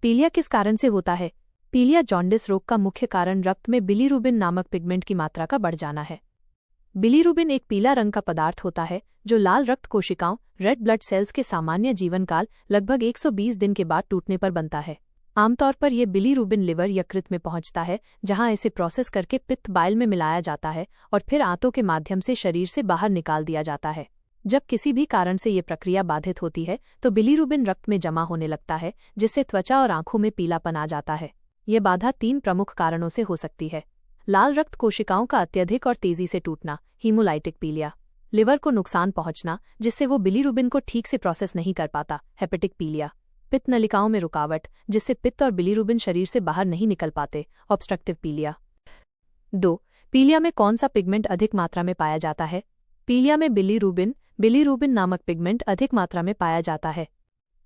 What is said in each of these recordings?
पीलिया किस कारण से होता है? पीलिया जॉन्डिस रोग का मुख्य कारण रक्त में बिलीरुबिन नामक पिगमेंट की मात्रा का बढ़ जाना है। बिलीरुबिन एक पीला रंग का पदार्थ होता है जो लाल रक्त कोशिकाओं रेड ब्लड सेल्स के सामान्य जीवनकाल लगभग 120 दिन के बाद टूटने पर बनता है। आमतौर पर यह बिलीरुबिन लिवर यकृत में पहुंचता है, जहां इसे प्रोसेस करके पित्त बाइल में मिलाया जाता है और फिर आंतों के माध्यम से शरीर से बाहर निकाल दिया जाता है। जब किसी भी कारण से ये प्रक्रिया बाधित होती है तो बिलीरुबिन रक्त में जमा होने लगता है, जिससे त्वचा और आंखों में पीलापन आ जाता है। ये बाधा 3 प्रमुख कारणों से हो सकती है। लाल रक्त कोशिकाओं का अत्यधिक और तेजी से टूटना, हीमोलाइटिक पीलिया। लिवर को नुकसान पहुंचना जिससे वो बिलीरुबिन को ठीक से प्रोसेस नहीं कर पाता, हेपेटिक पीलिया। पित्त नलिकाओं में रुकावट जिससे पित्त और बिलीरुबिन शरीर से बाहर नहीं निकल पाते, ऑब्स्ट्रक्टिव पीलिया। 2. पीलिया में कौन सा पिगमेंट अधिक मात्रा में पाया जाता है? पीलिया में बिलीरुबिन नामक पिगमेंट अधिक मात्रा में पाया जाता है।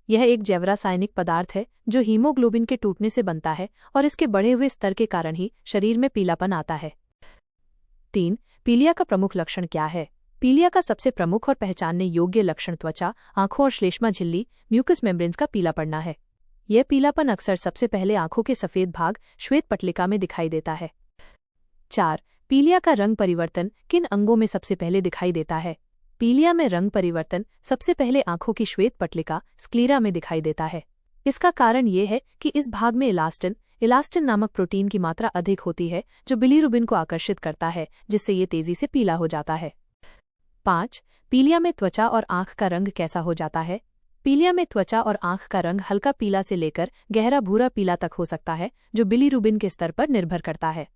यह एक जैवरासायनिक पदार्थ है जो हीमोग्लोबिन के टूटने से बनता है और इसके बढ़े हुए स्तर के कारण ही शरीर में पीलापन आता है। 3. पीलिया का प्रमुख लक्षण क्या है? पीलिया का सबसे प्रमुख और पहचानने योग्य लक्षण त्वचा, आंखों और श्लेष्मा झिल्ली, म्यूकस मेम्ब्रेन्स का पीला पड़ना है। यह पीलापन अक्सर सबसे पहले आंखों के सफेद भाग श्वेत पटलिका में दिखाई देता है। 4. पीलिया का रंग परिवर्तन किन अंगों में सबसे पहले दिखाई देता है? पीलिया में रंग परिवर्तन सबसे पहले आंखों की श्वेत पटलिका स्क्लीरा में दिखाई देता है। इसका कारण ये है कि इस भाग में इलास्टिन नामक प्रोटीन की मात्रा अधिक होती है जो बिलीरुबिन को आकर्षित करता है, जिससे ये तेजी से पीला हो जाता है। 5. पीलिया में त्वचा और आंख का रंग कैसा हो जाता है? पीलिया में त्वचा और आंख का रंग हल्का पीला से लेकर गहरा भूरा पीला तक हो सकता है, जो बिलीरुबिन के स्तर पर निर्भर करता है।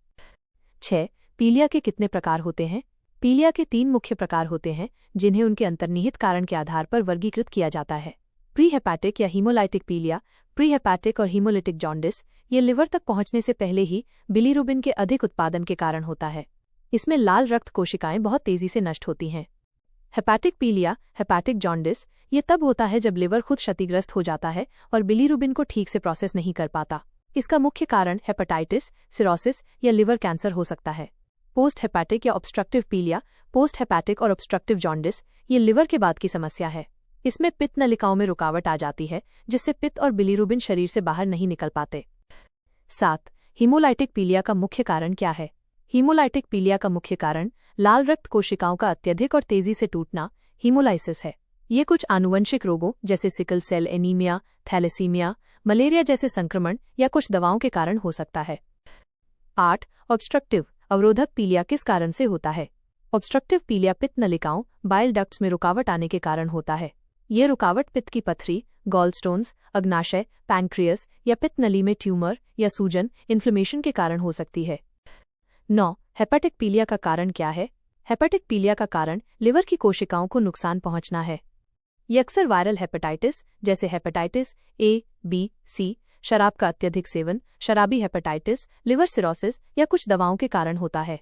6. पीलिया के कितने प्रकार होते हैं? पीलिया के 3 मुख्य प्रकार होते हैं, जिन्हें उनके अंतर्निहित कारण के आधार पर वर्गीकृत किया जाता है। प्रीहेपेटिक या हीमोलाइटिक पीलिया, प्रीहेपेटिक और हीमोलिटिक जॉन्डिस, ये लिवर तक पहुंचने से पहले ही बिलीरुबिन के अधिक उत्पादन के कारण होता है। इसमें लाल रक्त कोशिकाएं बहुत तेजी से नष्ट होती हैं। हेपेटिक पीलिया, हेपेटिक जॉन्डिस, ये तब होता है जब लिवर खुद क्षतिग्रस्त हो जाता है और बिलीरुबिन को ठीक से प्रोसेस नहीं कर पाता। इसका मुख्य कारण हेपेटाइटिस, सिरोसिस या लिवर कैंसर हो सकता है। पोस्ट हेपेटिक या ऑब्स्ट्रक्टिव पीलिया, पोस्ट हेपेटिक और ऑब्स्ट्रक्टिव जॉन्डिस, ये लिवर के बाद की समस्या है। इसमें पित्त नलिकाओं में रुकावट आ जाती है, जिससे पित्त और बिलीरुबिन शरीर से बाहर नहीं निकल पाते। 7. हीमोलाइटिक पीलिया का मुख्य कारण क्या है? हीमोलाइटिक पीलिया का मुख्य कारण लाल रक्त कोशिकाओं का अत्यधिक और तेजी से टूटना, हीमोलाइसिस है। ये कुछ आनुवंशिक रोगों जैसे sickle cell anaemia, thalassaemia, malaria जैसे संक्रमण या कुछ दवाओं के कारण हो सकता है। 8. ऑब्स्ट्रक्टिव अवरोधक पीलिया किस कारण से होता है? ऑब्स्ट्रक्टिव पीलिया पित्त नलिकाओं, बाइल डक्ट्स में रुकावट आने के कारण होता है। ये रुकावट पित्त की पथरी, गॉलस्टोन्स, अग्नाशय, पैंक्रियस या पित्त नली में ट्यूमर या सूजन, इन्फ्लेमेशन के कारण हो सकती है। 9. हेपेटिक पीलिया का कारण क्या है? हेपेटिक पीलिया का कारण लिवर की कोशिकाओं को नुकसान पहुंचना है। ये अक्सर वायरल हेपेटाइटिस जैसे हेपेटाइटिस ए, बी, सी, शराब का अत्यधिक सेवन, शराबी हेपेटाइटिस, लिवर सिरोसिस या कुछ दवाओं के कारण होता है।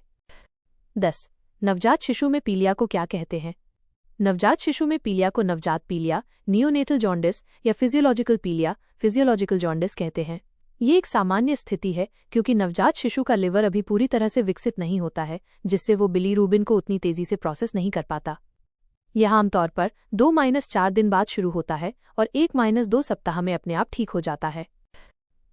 10. नवजात शिशु में पीलिया को क्या कहते हैं? नवजात शिशु में पीलिया को नवजात पीलिया, नियोनेटल जॉन्डिस या फिजियोलॉजिकल जॉन्डिस कहते हैं। ये एक सामान्य स्थिति है क्योंकि नवजात शिशु का लिवर अभी पूरी तरह से विकसित नहीं होता है, जिससे वो बिलीरुबिन को उतनी तेजी से प्रोसेस नहीं कर पाता। यह आमतौर पर 2-4 दिन बाद शुरू होता है और 1-2 सप्ताह में अपने आप ठीक हो जाता है।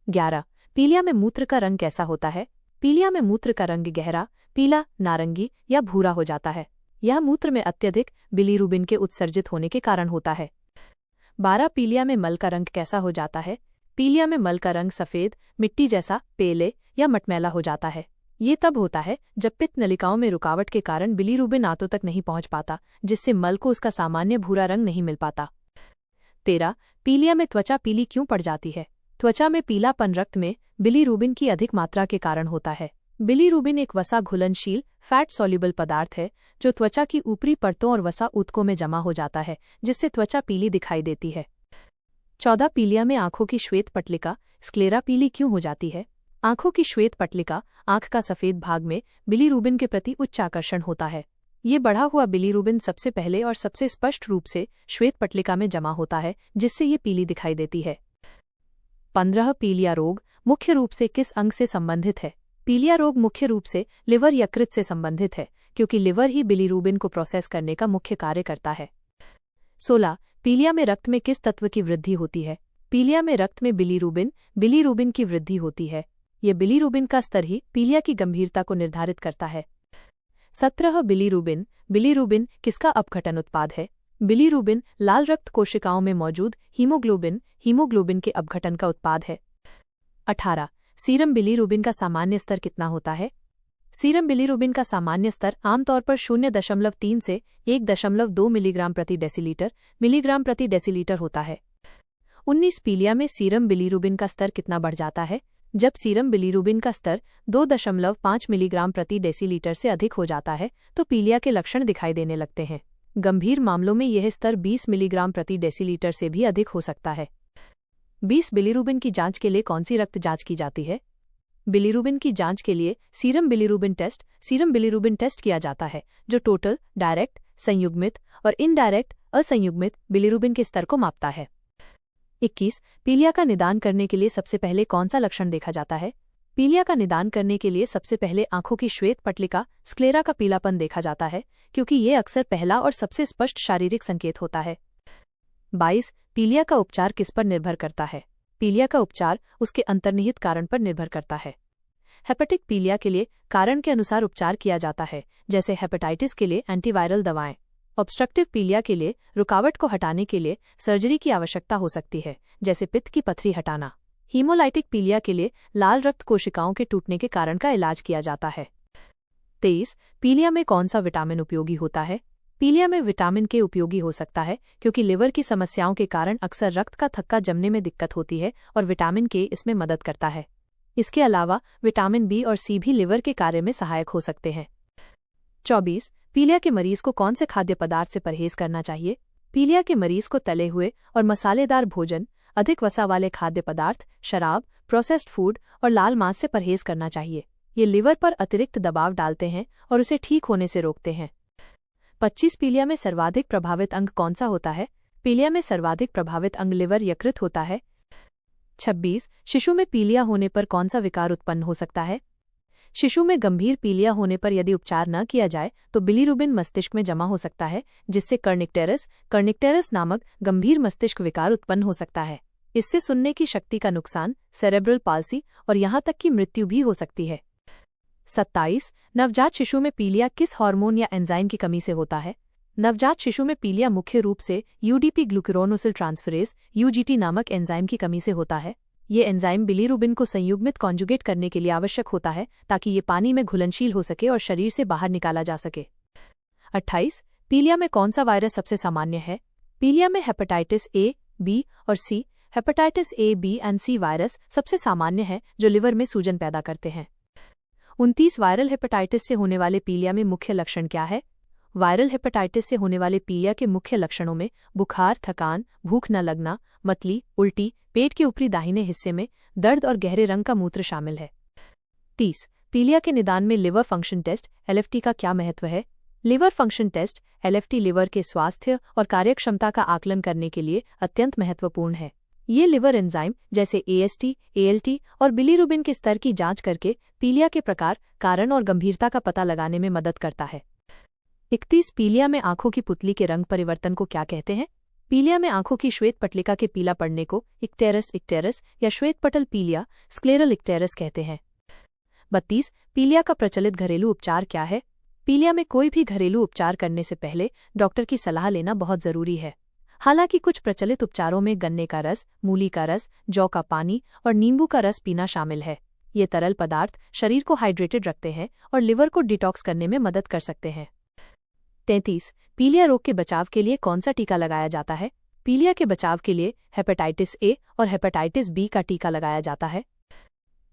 11. पीलिया में मूत्र का रंग कैसा होता है? पीलिया में मूत्र का रंग गहरा पीला, नारंगी या भूरा हो जाता है। यह मूत्र में अत्यधिक बिलीरुबिन के उत्सर्जित होने के कारण होता है। 12. पीलिया में मल का रंग कैसा हो जाता है? पीलिया में मल का रंग सफेद, मिट्टी जैसा, पेले या मटमैला हो जाता है। ये तब होता है जब पित्त नलिकाओं में रुकावट के कारण बिलीरुबिन आंतों तक नहीं पहुंच पाता, जिससे मल को उसका सामान्य भूरा रंग नहीं मिल पाता। 13. पीलिया में त्वचा पीली क्यों पड़ जाती है? त्वचा में पीलापन रक्त में बिलीरुबिन की अधिक मात्रा के कारण होता है। बिलीरुबिन एक वसा घुलनशील फैट सॉल्युबल पदार्थ है जो त्वचा की ऊपरी परतों और वसा ऊतकों में जमा हो जाता है, जिससे त्वचा पीली दिखाई देती है। 14. पीलिया में आंखों की श्वेत पटलिका स्क्लेरा पीली क्यों हो जाती है? आंखों की श्वेत पटलिका, आंख का सफेद भाग में बिलीरुबिन के प्रति उच्च आकर्षण होता है। ये बढ़ा हुआ बिलीरुबिन सबसे पहले और सबसे स्पष्ट रूप से श्वेत पटलिका में जमा होता है, जिससे ये पीली दिखाई देती है। 15. पीलिया रोग मुख्य रूप से किस अंग से संबंधित है? पीलिया रोग मुख्य रूप से लिवर यकृत से संबंधित है, क्योंकि लिवर ही बिलीरुबिन को प्रोसेस करने का मुख्य कार्य करता है। 16. पीलिया में रक्त में किस तत्व की वृद्धि होती है? पीलिया में रक्त में बिलीरुबिन की वृद्धि होती है। ये बिलीरुबिन का स्तर ही पीलिया की गंभीरता को निर्धारित करता है। 17 बिलीरुबिन किसका अपघटन उत्पाद है? बिलीरुबिन लाल रक्त कोशिकाओं में मौजूद हीमोग्लोबिन के अपघटन का उत्पाद है। 18 सीरम बिलीरुबिन का सामान्य स्तर कितना होता है? सीरम बिलीरुबिन का सामान्य स्तर आमतौर पर 0.3 से 1.2 मिलीग्राम प्रति डेसीलीटर होता है। 19 पीलिया में सीरम बिलीरुबिन का स्तर कितना बढ़ जाता है? जब सीरम बिलीरुबिन का स्तर 2.5 मिलीग्राम प्रति डेसीलीटर से अधिक हो जाता है तो पीलिया के लक्षण दिखाई देने लगते हैं। गंभीर मामलों में यह स्तर 20 मिलीग्राम प्रति डेसीलीटर से भी अधिक हो सकता है। 20 बिलीरुबिन की जांच के लिए कौन सी रक्त जांच की जाती है? बिलीरुबिन की जांच के लिए सीरम बिलीरुबिन टेस्ट किया जाता है, जो टोटल, डायरेक्ट, संयुग्मित और इनडायरेक्ट असंयुग्मित बिलीरुबिन के स्तर को मापता है। 21 पीलिया का निदान करने के लिए सबसे पहले कौन सा लक्षण देखा जाता है? पीलिया का निदान करने के लिए सबसे पहले आंखों की श्वेत पटलिका स्क्लेरा का पीलापन देखा जाता है, क्योंकि ये अक्सर पहला और सबसे स्पष्ट शारीरिक संकेत होता है। 22 पीलिया का उपचार किस पर निर्भर करता है? पीलिया का उपचार उसके अंतर्निहित कारण पर निर्भर करता है। हेपेटिक पीलिया के लिए कारण के अनुसार उपचार किया जाता है, जैसे हेपेटाइटिस के लिए एंटीवायरल दवाएं। ऑब्स्ट्रक्टिव पीलिया के लिए रुकावट को हटाने के लिए सर्जरी की आवश्यकता हो सकती है, जैसे पित्त की पथरी हटाना। हीमोलाइटिक पीलिया के लिए लाल रक्त कोशिकाओं के टूटने के कारण का इलाज किया जाता है। 23 पीलिया में कौन सा विटामिन उपयोगी होता है? पीलिया में विटामिन के उपयोगी हो सकता है, क्योंकि लिवर की समस्याओं के कारण अक्सर रक्त का थक्का जमने में दिक्कत होती है और विटामिन के इसमें मदद करता है। इसके अलावा विटामिन बी और सी भी लिवर के कार्य में सहायक हो सकते हैं। 24 पीलिया के मरीज को कौन से खाद्य पदार्थ से परहेज करना चाहिए? पीलिया के मरीज को तले हुए और मसालेदार भोजन, अधिक वसा वाले खाद्य पदार्थ, शराब, प्रोसेस्ड फूड और लाल मांस से परहेज करना चाहिए। ये लिवर पर अतिरिक्त दबाव डालते हैं और उसे ठीक होने से रोकते हैं। 25 पीलिया में सर्वाधिक प्रभावित अंग कौन सा होता है? पीलिया में सर्वाधिक प्रभावित अंग लिवर यकृत होता है। 26 शिशु में पीलिया होने पर कौन सा विकार उत्पन्न हो सकता है? शिशु में गंभीर पीलिया होने पर यदि उपचार न किया जाए तो बिलीरुबिन मस्तिष्क में जमा हो सकता है, जिससे कर्निकटेरस नामक गंभीर मस्तिष्क विकार उत्पन्न हो सकता है। इससे सुनने की शक्ति का नुकसान, सेरेब्रल पाल्सी और यहां तक कि मृत्यु भी हो सकती है। 27 नवजात शिशु में पीलिया किस हार्मोन या एंजाइम की कमी से होता है? नवजात शिशु में पीलिया मुख्य रूप से यूडीपी ग्लूकुरोनोसिल ट्रांसफरेज यूजीटी नामक एंजाइम की कमी से होता है। ये एंजाइम बिलीरुबिन को संयुग्मित कॉन्जुगेट करने के लिए आवश्यक होता है, ताकि ये पानी में घुलनशील हो सके और शरीर से बाहर निकाला जा सके। 28 पीलिया में कौन सा वायरस सबसे सामान्य है? पीलिया में हेपेटाइटिस ए, बी और C, hepatitis A, B and C virus सबसे सामान्य है, जो लिवर में सूजन पैदा करते हैं। 29 वायरल हेपेटाइटिस से होने वाले पीलिया में मुख्य लक्षण क्या है? वायरल हेपेटाइटिस से होने वाले पीलिया के मुख्य लक्षणों में बुखार, थकान, भूख न लगना, मतली, उल्टी, पेट के ऊपरी दाहिने हिस्से में दर्द और गहरे रंग का मूत्र शामिल है। 30 पीलिया के निदान में लिवर फंक्शन टेस्ट एलएफटी का क्या महत्व है? Liver function test LFT liver के स्वास्थ्य और कार्यक्षमता का आकलन करने के लिए अत्यंत महत्वपूर्ण है। ये लिवर एंजाइम जैसे एएसटी, एएलटी और बिलीरुबिन के स्तर की जांच करके पीलिया के प्रकार, कारण और गंभीरता का पता लगाने में मदद करता है। 31 पीलिया में आंखों की पुतली के रंग परिवर्तन को क्या कहते हैं? पीलिया में आंखों की श्वेत पटलिका के पीला पड़ने को इक्टेरस या श्वेतपटल पीलिया, स्क्लेरल इक्टेरस कहते हैं। 32 पीलिया का प्रचलित घरेलू उपचार क्या है? पीलिया में कोई भी घरेलू उपचार करने से पहले डॉक्टर की सलाह लेना बहुत जरूरी है। हालांकि कुछ प्रचलित उपचारों में गन्ने का रस, मूली का रस, जौ का पानी और नींबू का रस पीना शामिल है। ये तरल पदार्थ शरीर को हाइड्रेटेड रखते हैं और लिवर को डिटॉक्स करने में मदद कर सकते हैं। 33 पीलिया रोग के बचाव के लिए कौन सा टीका लगाया जाता है? पीलिया के बचाव के लिए हेपेटाइटिस ए और हेपेटाइटिस बी का टीका लगाया जाता है।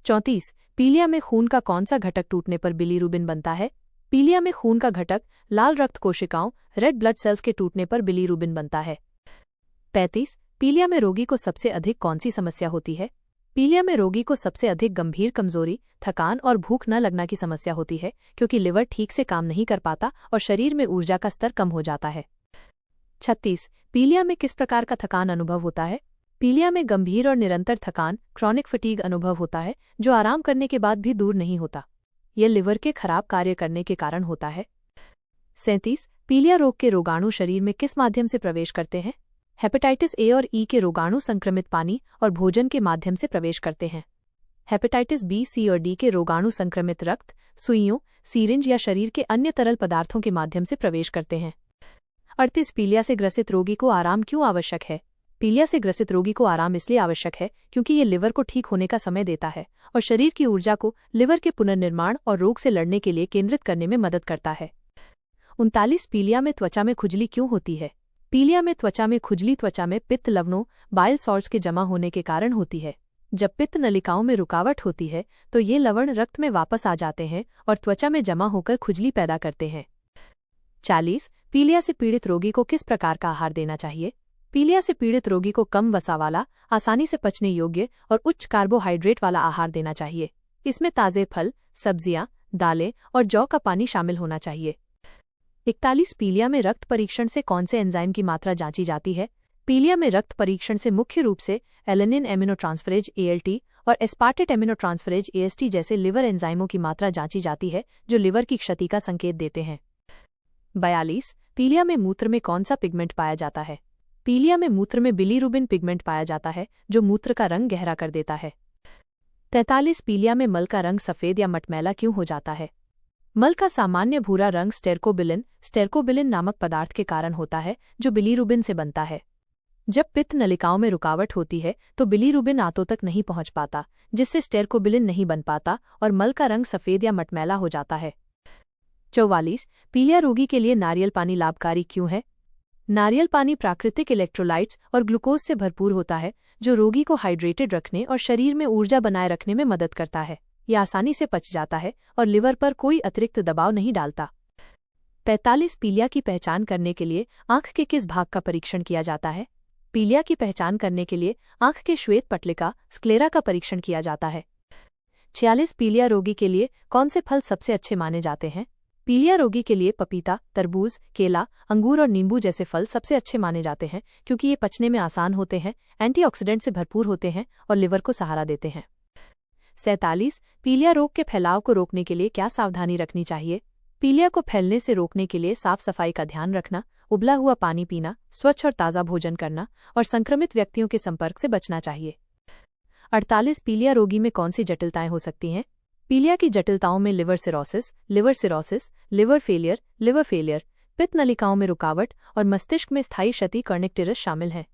34 पीलिया में खून का कौन सा घटक टूटने पर बिलीरुबिन बनता है? पीलिया में खून का घटक लाल रक्त कोशिकाओं, रेड ब्लड सेल्स के टूटने पर बिलीरुबिन बनता है। 35 पीलिया में रोगी को सबसे अधिक कौन सी समस्या होती है? पीलिया में रोगी को सबसे अधिक गंभीर कमजोरी, थकान और भूख न लगना की समस्या होती है, क्योंकि लिवर ठीक से काम नहीं कर पाता और शरीर में ऊर्जा का स्तर कम हो जाता है। 36 पीलिया में किस प्रकार का थकान अनुभव होता है? पीलिया में गंभीर और निरंतर थकान, क्रॉनिक फटीग अनुभव होता है, जो आराम करने के बाद भी दूर नहीं होता। यह लिवर के खराब कार्य करने के कारण होता है। 37 पीलिया रोग के रोगाणु शरीर में किस माध्यम से प्रवेश करते हैं? हेपेटाइटिस ए और ई के रोगाणु संक्रमित पानी और भोजन के माध्यम से प्रवेश करते हैं। हेपेटाइटिस बी, सी और डी के रोगाणु संक्रमित रक्त, सुइयों, सीरिंज या शरीर के अन्य तरल पदार्थों के माध्यम से प्रवेश करते हैं। 38 पीलिया से ग्रसित रोगी को आराम क्यों आवश्यक है? पीलिया से ग्रसित रोगी को आराम इसलिए आवश्यक है क्योंकि ये लिवर को ठीक होने का समय देता है और शरीर की ऊर्जा को लिवर के पुनर्निर्माण और रोग से लड़ने के लिए केंद्रित करने में मदद करता है। 39 पीलिया में त्वचा में खुजली क्यों होती है? पीलिया में त्वचा में खुजली त्वचा में पित्त लवणों, बाइल सॉल्ट्स के जमा होने के कारण होती है। जब पित्त नलिकाओं में रुकावट होती है तो ये लवण रक्त में वापस आ जाते हैं और त्वचा में जमा होकर खुजली पैदा करते हैं। 40 पीलिया से पीड़ित रोगी को किस प्रकार का आहार देना चाहिए? पीलिया से पीड़ित रोगी को कम वसा वाला, आसानी से पचने योग्य और उच्च कार्बोहाइड्रेट वाला आहार देना चाहिए। इसमें ताजे फल, सब्जियां, दालें और जौ का पानी शामिल होना चाहिए। 41 पीलिया में रक्त परीक्षण से कौन से एंजाइम की मात्रा जांची जाती है? पीलिया में रक्त परीक्षण से मुख्य रूप से एलेनिन एमिनोट्रांसफरेज ALT और एस्पार्टेट एमिनोट्रांसफरेज AST जैसे लिवर एंजाइमों की मात्रा जांची जाती है जो लिवर की क्षति का संकेत देते हैं। 42 पीलिया में मूत्र में कौन सा पिगमेंट पाया जाता है? पीलिया में मूत्र में बिलीरुबिन पिगमेंट पाया जाता है जो मूत्र का रंग गहरा कर देता है। 43 पीलिया में मल का रंग सफेद या मटमैला क्यों हो जाता है? मल का सामान्य भूरा रंग स्टेरकोबिलिन नामक पदार्थ के कारण होता है जो बिलीरुबिन से बनता है। जब पित्त नलिकाओं में रुकावट होती है तो बिलीरुबिन आंतों तक नहीं पहुंच पाता, जिससे स्टेरकोबिलिन नहीं बन पाता और मल का रंग सफेद या मटमैला हो जाता है। 44 पीलिया रोगी के लिए नारियल पानी लाभकारी क्यों है? नारियल पानी प्राकृतिक इलेक्ट्रोलाइट्स और ग्लूकोज से भरपूर होता है जो रोगी को हाइड्रेटेड रखने और शरीर में ऊर्जा बनाए रखने में मदद करता है। यह आसानी से पच जाता है और लिवर पर कोई अतिरिक्त दबाव नहीं डालता। 45 पीलिया की पहचान करने के लिए आंख के किस भाग का परीक्षण किया जाता है? पीलिया की पहचान करने के लिए आंख के श्वेत पटलिका स्क्लेरा का परीक्षण किया जाता है। 46 पीलिया रोगी के लिए कौन से फल सबसे अच्छे माने जाते हैं? पीलिया रोगी के लिए पपीता, तरबूज, केला, अंगूर और नींबू जैसे फल सबसे अच्छे माने जाते हैं क्योंकि ये पचने में आसान होते हैं, एंटीऑक्सीडेंट से भरपूर होते हैं और लिवर को सहारा देते हैं। 47 पीलिया रोग के फैलाव को रोकने के लिए क्या सावधानी रखनी चाहिए? पीलिया को फैलने से रोकने के लिए साफ सफाई का ध्यान रखना, उबला हुआ पानी पीना, स्वच्छ और ताज़ा भोजन करना और संक्रमित व्यक्तियों के संपर्क से बचना चाहिए। 48 पीलिया रोगी में कौन सी जटिलताएं हो सकती हैं? पीलिया की जटिलताओं में लिवर सिरोसिस, लिवर फेलियर, पित्त नलिकाओं में रुकावट और मस्तिष्क में स्थायी क्षति कर्निक्टिरिस शामिल हैं।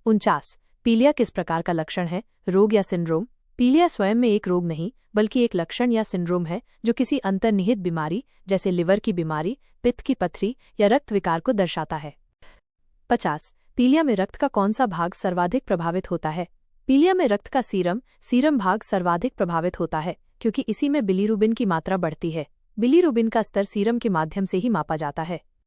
49 पीलिया किस प्रकार का लक्षण है, रोग या सिंड्रोम? पीलिया स्वयं में एक रोग नहीं बल्कि एक लक्षण या सिंड्रोम है जो किसी अंतर्निहित बीमारी जैसे लिवर की बीमारी, पित्त की पथरी या रक्त विकार को दर्शाता है। 50 पीलिया में रक्त का कौन सा भाग सर्वाधिक प्रभावित होता है? पीलिया में रक्त का सीरम भाग सर्वाधिक प्रभावित होता है क्योंकि इसी में बिलीरुबिन की मात्रा बढ़ती है। बिलीरुबिन का स्तर सीरम के माध्यम से ही मापा जाता है।